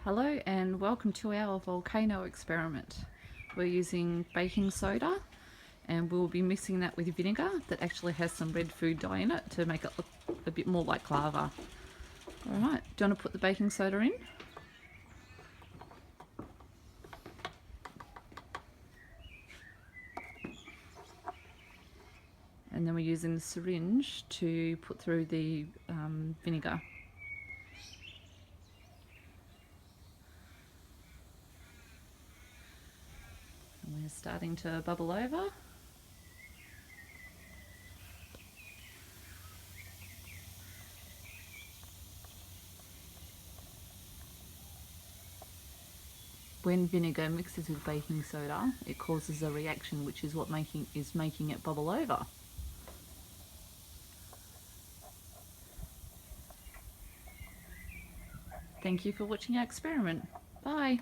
Hello and welcome to our volcano experiment. We're using baking soda and we'll be mixing that with vinegar that actually has some red food dye in it to make it look a bit more like lava. Alright, do you want to put the baking soda in? And then we're using the syringe to put through the vinegar. And we're starting to bubble over. When vinegar mixes with baking soda, it causes a reaction which is what is making it bubble over. Thank you for watching our experiment. Bye.